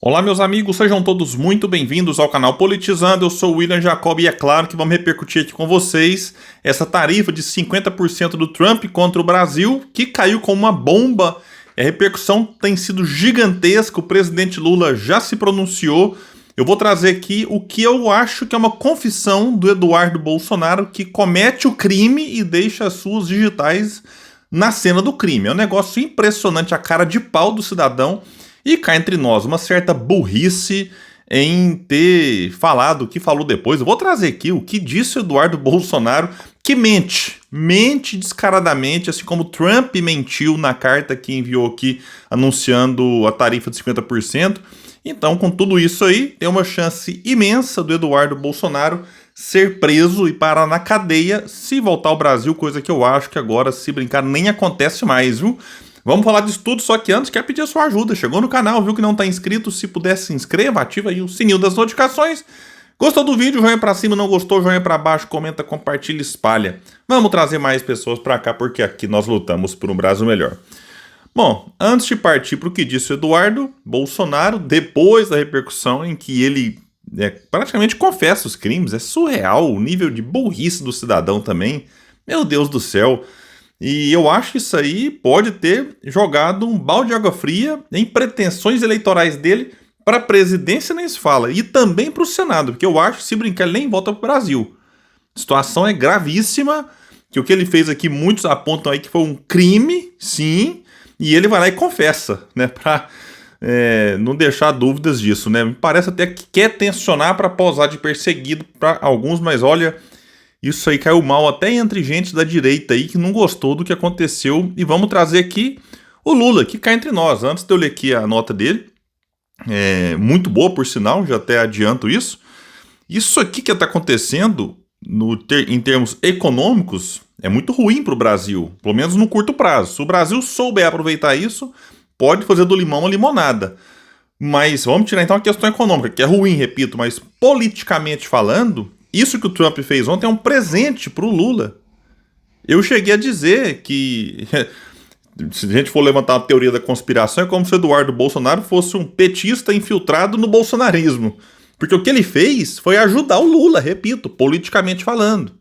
Olá, meus amigos, sejam todos muito bem-vindos ao canal Politizando. Eu sou o William Jacob e é claro que vamos repercutir aqui com vocês essa tarifa de 50% do Trump contra o Brasil, que caiu como uma bomba. A repercussão tem sido gigantesca, o presidente Lula já se pronunciou. Eu vou trazer aqui o que eu acho que é uma confissão do Eduardo Bolsonaro, que comete o crime e deixa as suas digitais na cena do crime. É um negócio impressionante, a cara de pau do cidadão. E cá entre nós, uma certa burrice em ter falado o que falou depois. Eu vou trazer aqui o que disse o Eduardo Bolsonaro, que mente descaradamente, assim como Trump mentiu na carta que enviou aqui anunciando a tarifa de 50%. Então, com tudo isso aí, tem uma chance imensa do Eduardo Bolsonaro ser preso e parar na cadeia se voltar ao Brasil, coisa que eu acho que agora, se brincar, nem acontece mais, viu? Vamos falar disso tudo, só que antes quero pedir a sua ajuda. Chegou no canal, viu que não está inscrito? Se puder, se inscreva, ativa aí o sininho das notificações. Gostou do vídeo? Joinha pra cima, não gostou? Joinha pra baixo, comenta, compartilha, espalha. Vamos trazer mais pessoas pra cá, porque aqui nós lutamos por um Brasil melhor. Bom, antes de partir para o que disse o Eduardo Bolsonaro, depois da repercussão em que ele praticamente confessa os crimes, é surreal o nível de burrice do cidadão também. Meu Deus do céu. E eu acho que isso aí pode ter jogado um balde de água fria em pretensões eleitorais dele para a presidência, nem se fala, e também para o Senado, porque eu acho que se brincar ele nem volta para o Brasil. A situação é gravíssima, que o que ele fez aqui, muitos apontam aí que foi um crime, sim, e ele vai lá e confessa, né, para não deixar dúvidas disso, né. Me parece até que quer tensionar para posar de perseguido para alguns, mas olha, isso aí caiu mal até entre gente da direita aí que não gostou do que aconteceu. E vamos trazer aqui o Lula, que cai entre nós. Antes de eu ler aqui a nota dele, muito boa por sinal, já até adianto isso. Isso aqui que está acontecendo em termos econômicos é muito ruim para o Brasil, pelo menos no curto prazo. Se o Brasil souber aproveitar isso, pode fazer do limão uma limonada. Mas vamos tirar então a questão econômica, que é ruim, repito, mas politicamente falando, isso que o Trump fez ontem é um presente para o Lula. Eu cheguei a dizer que, se a gente for levantar uma teoria da conspiração, é como se o Eduardo Bolsonaro fosse um petista infiltrado no bolsonarismo. Porque o que ele fez foi ajudar o Lula, repito, politicamente falando.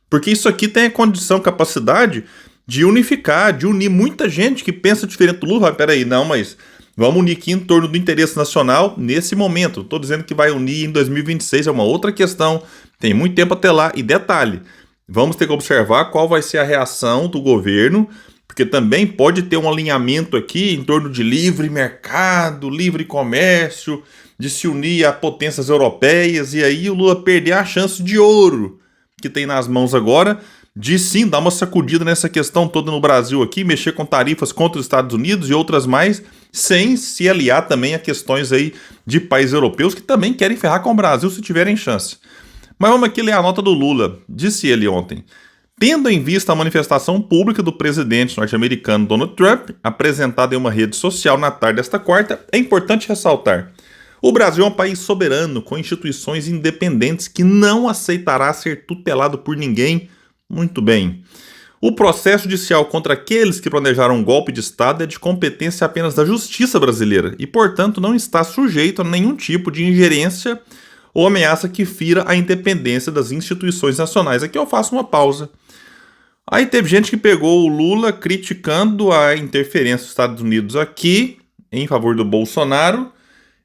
Porque isso aqui tem a condição, capacidade de unificar, de unir muita gente que pensa diferente do Lula. Peraí, não, mas vamos unir aqui em torno do interesse nacional nesse momento. Estou dizendo que vai unir em 2026, é uma outra questão. Tem muito tempo até lá. E detalhe, vamos ter que observar qual vai ser a reação do governo, porque também pode ter um alinhamento aqui em torno de livre mercado, livre comércio, de se unir a potências europeias, e aí o Lula perder a chance de ouro que tem nas mãos agora, de sim dar uma sacudida nessa questão toda no Brasil aqui, mexer com tarifas contra os Estados Unidos e outras mais, sem se aliar também a questões aí de países europeus que também querem ferrar com o Brasil se tiverem chance. Mas vamos aqui ler a nota do Lula. Disse ele ontem: tendo em vista a manifestação pública do presidente norte-americano Donald Trump, apresentada em uma rede social na tarde desta quarta, é importante ressaltar: o Brasil é um país soberano, com instituições independentes que não aceitará ser tutelado por ninguém. Muito bem. O processo judicial contra aqueles que planejaram um golpe de Estado é de competência apenas da justiça brasileira e, portanto, não está sujeito a nenhum tipo de ingerência ou ameaça que fira a independência das instituições nacionais. Aqui eu faço uma pausa. Aí teve gente que pegou o Lula criticando a interferência dos Estados Unidos aqui, em favor do Bolsonaro,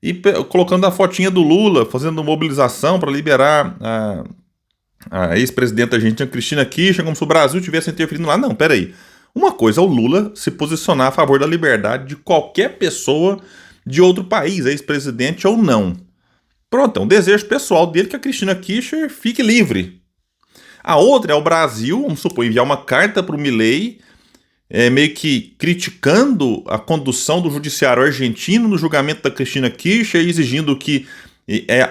e colocando a fotinha do Lula, fazendo mobilização para liberar a ex-presidenta argentina Cristina Kirchner, como se o Brasil tivesse interferindo lá. Não, peraí. Uma coisa é o Lula se posicionar a favor da liberdade de qualquer pessoa de outro país, ex-presidente ou não. Pronto, é um desejo pessoal dele que a Cristina Kirchner fique livre. A outra é o Brasil, vamos supor, enviar uma carta para o Milei, meio que criticando a condução do judiciário argentino no julgamento da Cristina Kirchner, exigindo que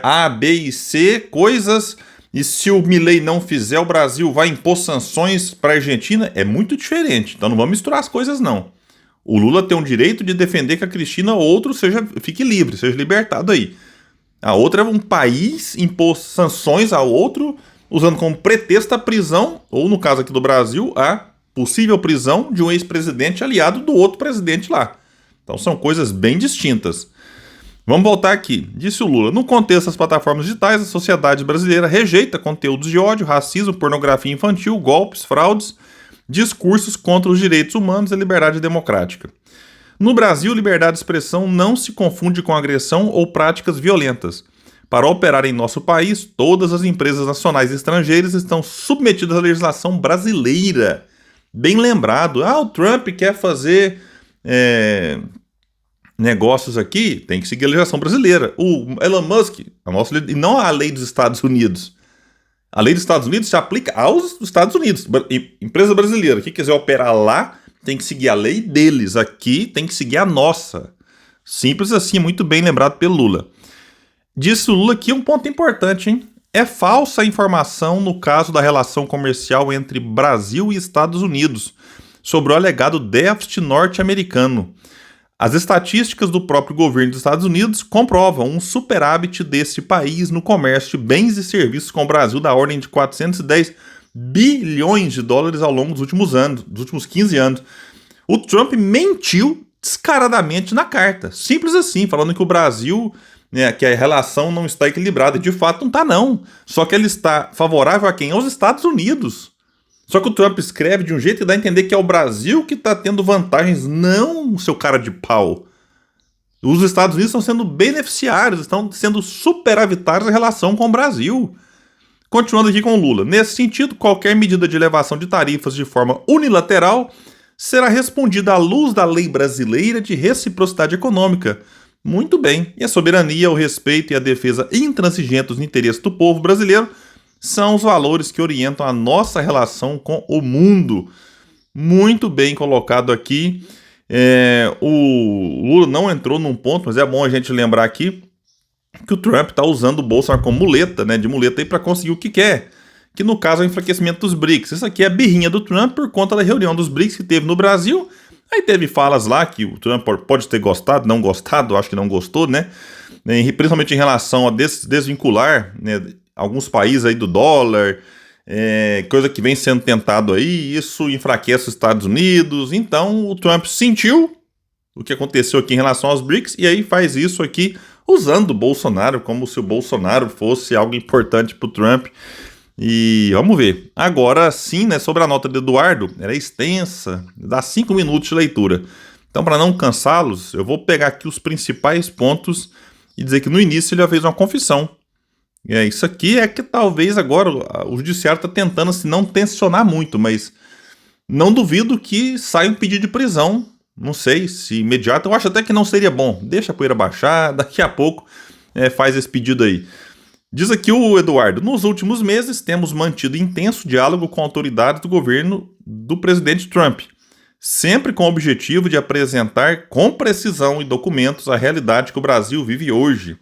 A, B e C, coisas, e se o Milei não fizer, o Brasil vai impor sanções para a Argentina. É muito diferente, então não vamos misturar as coisas não. O Lula tem o direito de defender que a Cristina ou outro fique livre, seja libertado aí. A outra é um país impor sanções ao outro, usando como pretexto a prisão, ou no caso aqui do Brasil, a possível prisão de um ex-presidente aliado do outro presidente lá. Então são coisas bem distintas. Vamos voltar aqui. Disse o Lula: no contexto das plataformas digitais, a sociedade brasileira rejeita conteúdos de ódio, racismo, pornografia infantil, golpes, fraudes, discursos contra os direitos humanos e a liberdade democrática. No Brasil, liberdade de expressão não se confunde com agressão ou práticas violentas. Para operar em nosso país, todas as empresas nacionais e estrangeiras estão submetidas à legislação brasileira. Bem lembrado. O Trump quer fazer negócios aqui, tem que seguir a legislação brasileira. O Elon Musk, e não a lei dos Estados Unidos. A lei dos Estados Unidos se aplica aos Estados Unidos. Empresa brasileira que quiser operar lá, tem que seguir a lei deles. Aqui tem que seguir a nossa. Simples assim, muito bem lembrado pelo Lula. Disse o Lula aqui um ponto importante, hein? É falsa a informação no caso da relação comercial entre Brasil e Estados Unidos sobre o alegado déficit norte-americano. As estatísticas do próprio governo dos Estados Unidos comprovam um superávit desse país no comércio de bens e serviços com o Brasil da ordem de 410 bilhões de dólares ao longo dos últimos 15 anos. O Trump mentiu descaradamente na carta. Simples assim, falando que o Brasil, que a relação não está equilibrada. De fato não está não. Só que ele está favorável a quem? Aos Estados Unidos. Só que o Trump escreve de um jeito que dá a entender que é o Brasil que está tendo vantagens, não o seu cara de pau. Os Estados Unidos estão sendo beneficiários, estão sendo superavitários em relação com o Brasil. Continuando aqui com o Lula. Nesse sentido, qualquer medida de elevação de tarifas de forma unilateral será respondida à luz da lei brasileira de reciprocidade econômica. Muito bem. E a soberania, o respeito e a defesa intransigente dos interesses do povo brasileiro são os valores que orientam a nossa relação com o mundo. Muito bem colocado aqui. O Lula não entrou num ponto, mas é bom a gente lembrar aqui que o Trump está usando o Bolsonaro como muleta, de muleta aí para conseguir o que quer. Que no caso é o enfraquecimento dos BRICS. Isso aqui é a birrinha do Trump por conta da reunião dos BRICS que teve no Brasil. Aí teve falas lá que o Trump pode ter gostado, não gostado, acho que não gostou, principalmente em relação a desvincular, alguns países aí do dólar, coisa que vem sendo tentado aí, isso enfraquece os Estados Unidos. Então o Trump sentiu o que aconteceu aqui em relação aos BRICS e aí faz isso aqui usando o Bolsonaro como se o Bolsonaro fosse algo importante para o Trump. E vamos ver. Agora sim, sobre a nota do Eduardo, ela é extensa, dá 5 minutos de leitura. Então, para não cansá-los, eu vou pegar aqui os principais pontos e dizer que no início ele já fez uma confissão. Isso aqui é que talvez agora o judiciário está tentando assim, não tensionar muito, mas não duvido que saia um pedido de prisão. Não sei se imediato, eu acho até que não seria bom. Deixa a poeira baixar, daqui a pouco faz esse pedido aí. Diz aqui o Eduardo: nos últimos meses temos mantido intenso diálogo com autoridades do governo do presidente Trump, sempre com o objetivo de apresentar com precisão e documentos a realidade que o Brasil vive hoje.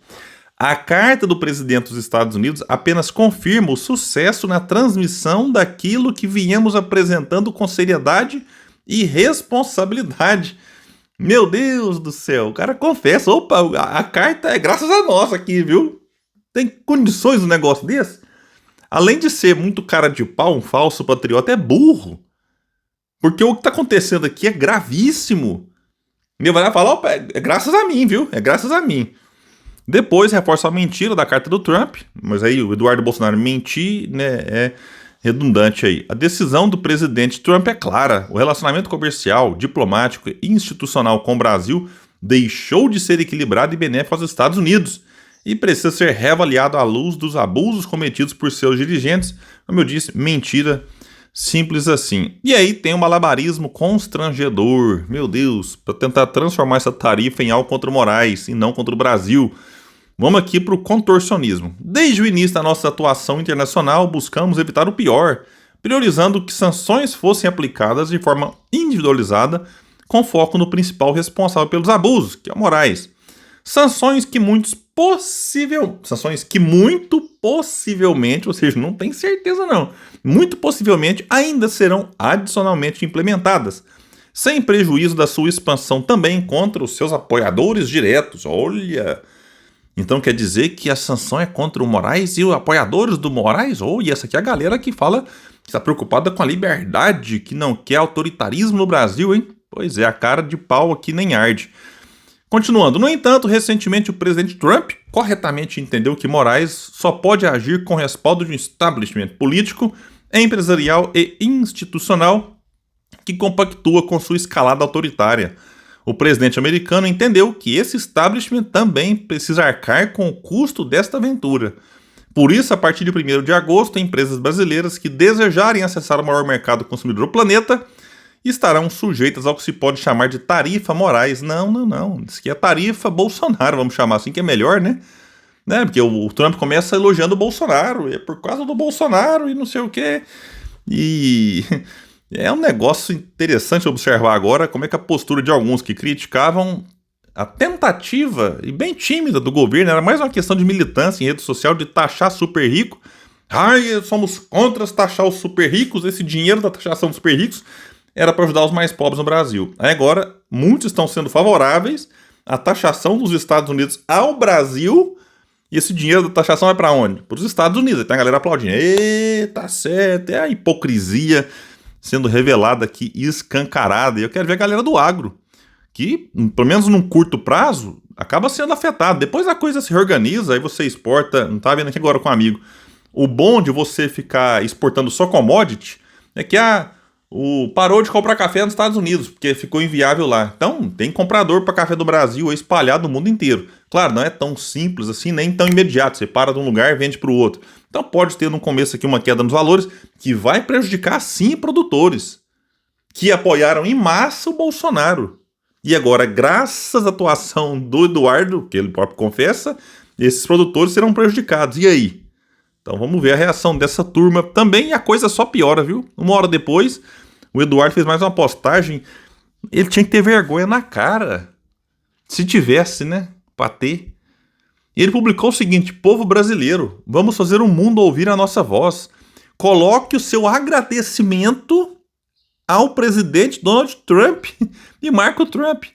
A carta do presidente dos Estados Unidos apenas confirma o sucesso na transmissão daquilo que viemos apresentando com seriedade e responsabilidade. Meu Deus do céu, o cara confessa: opa, a carta é graças a nós aqui, viu? Tem condições um negócio desse? Além de ser muito cara de pau, um falso patriota, é burro. Porque o que está acontecendo aqui é gravíssimo. Ele vai lá falar: opa, é graças a mim, viu? É graças a mim. Depois reforça a mentira da carta do Trump, mas aí o Eduardo Bolsonaro mentir, é redundante aí. A decisão do presidente Trump é clara: o relacionamento comercial, diplomático e institucional com o Brasil deixou de ser equilibrado e benéfico aos Estados Unidos e precisa ser reavaliado à luz dos abusos cometidos por seus dirigentes. Como eu disse, mentira, simples assim. E aí tem um malabarismo constrangedor, meu Deus, para tentar transformar essa tarifa em algo contra o Moraes e não contra o Brasil. Vamos aqui para o contorcionismo. Desde o início da nossa atuação internacional, buscamos evitar o pior, priorizando que sanções fossem aplicadas de forma individualizada, com foco no principal responsável pelos abusos, que é o Moraes. Sanções que muito possivelmente, ou seja, não tem certeza não, muito possivelmente ainda serão adicionalmente implementadas, sem prejuízo da sua expansão também contra os seus apoiadores diretos. Olha, então quer dizer que a sanção é contra o Moraes e os apoiadores do Moraes? E essa aqui é a galera que fala que está preocupada com a liberdade, que não quer autoritarismo no Brasil, hein? Pois é, a cara de pau aqui nem arde. Continuando, no entanto, recentemente o presidente Trump corretamente entendeu que Moraes só pode agir com respaldo de um establishment político, empresarial e institucional que compactua com sua escalada autoritária. O presidente americano entendeu que esse establishment também precisa arcar com o custo desta aventura. Por isso, a partir de 1º de agosto, empresas brasileiras que desejarem acessar o maior mercado consumidor do planeta estarão sujeitas ao que se pode chamar de tarifa Moraes. Não. Isso aqui é tarifa Bolsonaro, vamos chamar assim, que é melhor, né? Porque o Trump começa elogiando o Bolsonaro, é por causa do Bolsonaro e não sei o quê. E é um negócio interessante observar agora como é que a postura de alguns que criticavam a tentativa, e bem tímida, do governo, era mais uma questão de militância em rede social, de taxar super rico. Ai, somos contra taxar os super ricos, esse dinheiro da taxação dos super ricos era para ajudar os mais pobres no Brasil. Aí agora, muitos estão sendo favoráveis à taxação dos Estados Unidos ao Brasil, e esse dinheiro da taxação vai para onde? Para os Estados Unidos. Aí tem a galera aplaudindo. Tá certo, é a hipocrisia sendo revelada aqui, escancarada. E eu quero ver a galera do agro, que, pelo menos num curto prazo, acaba sendo afetado. Depois a coisa se reorganiza, aí você exporta, não tá vendo aqui agora com um amigo. O bom de você ficar exportando só commodity é que parou de comprar café nos Estados Unidos, porque ficou inviável lá. Então, tem comprador para café do Brasil espalhado no mundo inteiro. Claro, não é tão simples assim, nem tão imediato. Você para de um lugar e vende para o outro. Então, pode ter no começo aqui uma queda nos valores que vai prejudicar, sim, produtores que apoiaram em massa o Bolsonaro. E agora, graças à atuação do Eduardo, que ele próprio confessa, esses produtores serão prejudicados. E aí? Então vamos ver a reação dessa turma também, e a coisa só piora, viu? Uma hora depois, o Eduardo fez mais uma postagem. Ele tinha que ter vergonha na cara. Se tivesse, né? Pra ter. E ele publicou o seguinte: povo brasileiro, vamos fazer o mundo ouvir a nossa voz. Coloque o seu agradecimento ao presidente Donald Trump e Marco Trump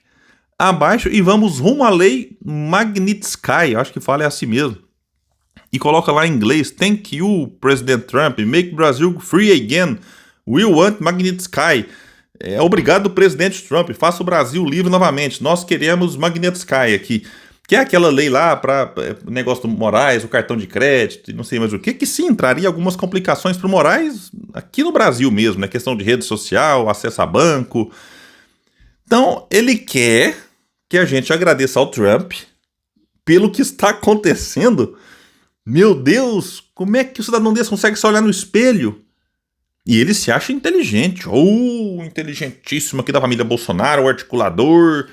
abaixo e vamos rumo à lei Magnitsky, acho que fala assim mesmo. E coloca lá em inglês: Thank you, President Trump, make Brazil free again, we want Magnitsky. Obrigado, presidente Trump, faça o Brasil livre novamente, nós queremos Magnitsky aqui. Que é aquela lei lá para negócio do Moraes, o cartão de crédito e não sei mais o que sim entraria algumas complicações para o Moraes aqui no Brasil mesmo, né? Questão de rede social, acesso a banco. Então, ele quer que a gente agradeça ao Trump pelo que está acontecendo. Meu Deus, como é que o cidadão desse consegue se olhar no espelho? E ele se acha inteligente, inteligentíssimo aqui da família Bolsonaro, o articulador.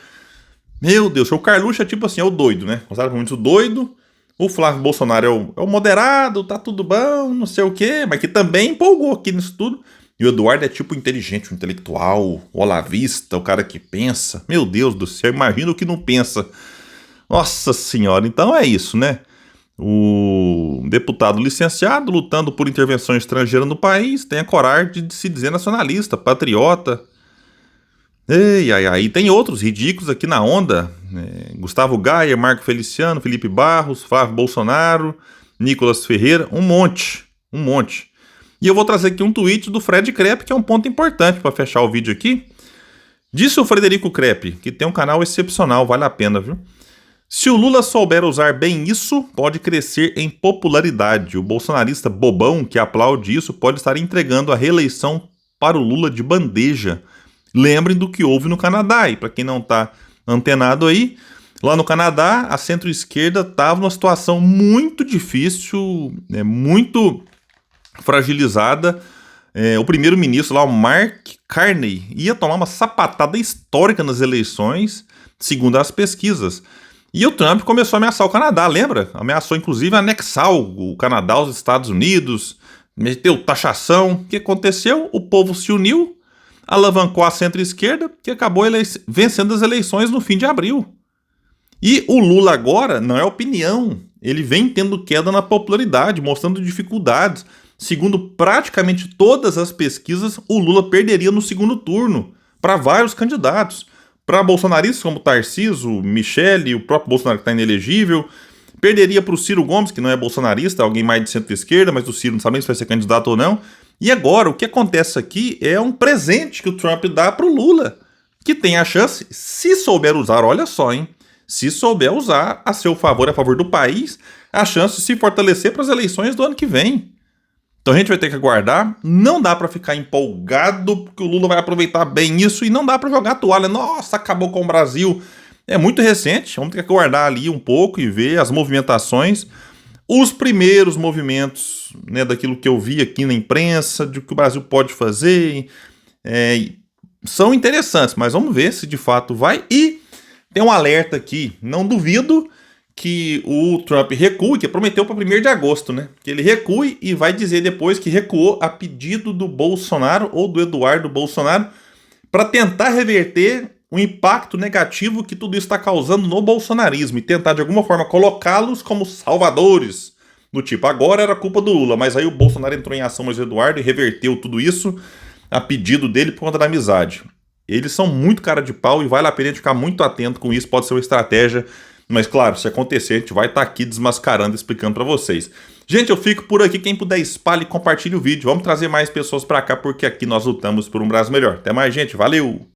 Meu Deus, o Carluxo é tipo assim, é o doido, né? Considerado muito doido. O Flávio Bolsonaro é o moderado, tá tudo bom, não sei o quê, mas que também empolgou aqui nisso tudo. E o Eduardo é tipo inteligente, o intelectual, o olavista, o cara que pensa. Meu Deus do céu, imagina o que não pensa. Nossa senhora, então é isso, né? O deputado licenciado, lutando por intervenção estrangeira no país, tem a coragem de se dizer nacionalista, patriota. E tem outros ridículos aqui na onda. Gustavo Gaia, Marco Feliciano, Felipe Barros, Flávio Bolsonaro, Nicolas Ferreira, um monte. E eu vou trazer aqui um tweet do Fred Krepp, que é um ponto importante para fechar o vídeo aqui. Disse o Frederico Krepp, que tem um canal excepcional, vale a pena, viu? Se o Lula souber usar bem isso, pode crescer em popularidade. O bolsonarista bobão que aplaude isso pode estar entregando a reeleição para o Lula de bandeja. Lembrem do que houve no Canadá, e para quem não está antenado aí, lá no Canadá a centro-esquerda estava numa situação muito difícil, muito fragilizada. O primeiro-ministro lá, o Mark Carney, ia tomar uma sapatada histórica nas eleições, segundo as pesquisas. E o Trump começou a ameaçar o Canadá, lembra? Ameaçou inclusive anexar o Canadá aos Estados Unidos, meteu taxação. O que aconteceu? O povo se uniu, alavancou a centro-esquerda, que acabou vencendo as eleições no fim de abril. E o Lula agora, não é opinião, ele vem tendo queda na popularidade, mostrando dificuldades. Segundo praticamente todas as pesquisas, o Lula perderia no segundo turno para vários candidatos. Para bolsonaristas como Tarcísio, Michele, o próprio Bolsonaro que está inelegível. Perderia para o Ciro Gomes, que não é bolsonarista, alguém mais de centro-esquerda, mas o Ciro não sabe nem se vai ser candidato ou não. E agora, o que acontece aqui é um presente que o Trump dá para o Lula, que tem a chance, se souber usar, olha só, hein, se souber usar a seu favor, a favor do país, a chance de se fortalecer para as eleições do ano que vem. Então a gente vai ter que aguardar, não dá para ficar empolgado, porque o Lula vai aproveitar bem isso, e não dá para jogar a toalha, nossa, acabou com o Brasil. É muito recente, vamos ter que aguardar ali um pouco e ver as movimentações. Os primeiros movimentos, né, daquilo que eu vi aqui na imprensa, de que o Brasil pode fazer, são interessantes, mas vamos ver se de fato vai. E tem um alerta aqui, não duvido que o Trump recue, que prometeu para 1º de agosto, né? Que ele recue e vai dizer depois que recuou a pedido do Bolsonaro ou do Eduardo Bolsonaro para tentar reverter o impacto negativo que tudo isso está causando no bolsonarismo e tentar de alguma forma colocá-los como salvadores. Do tipo, agora era culpa do Lula, mas aí o Bolsonaro entrou em ação, mas o Eduardo, e reverteu tudo isso a pedido dele por conta da amizade. Eles são muito cara de pau e vale a pena a gente ficar muito atento com isso, pode ser uma estratégia. Mas claro, se acontecer, a gente vai estar aqui desmascarando, explicando para vocês. Gente, eu fico por aqui. Quem puder, espalhe e compartilhe o vídeo. Vamos trazer mais pessoas para cá, porque aqui nós lutamos por um Brasil melhor. Até mais, gente. Valeu!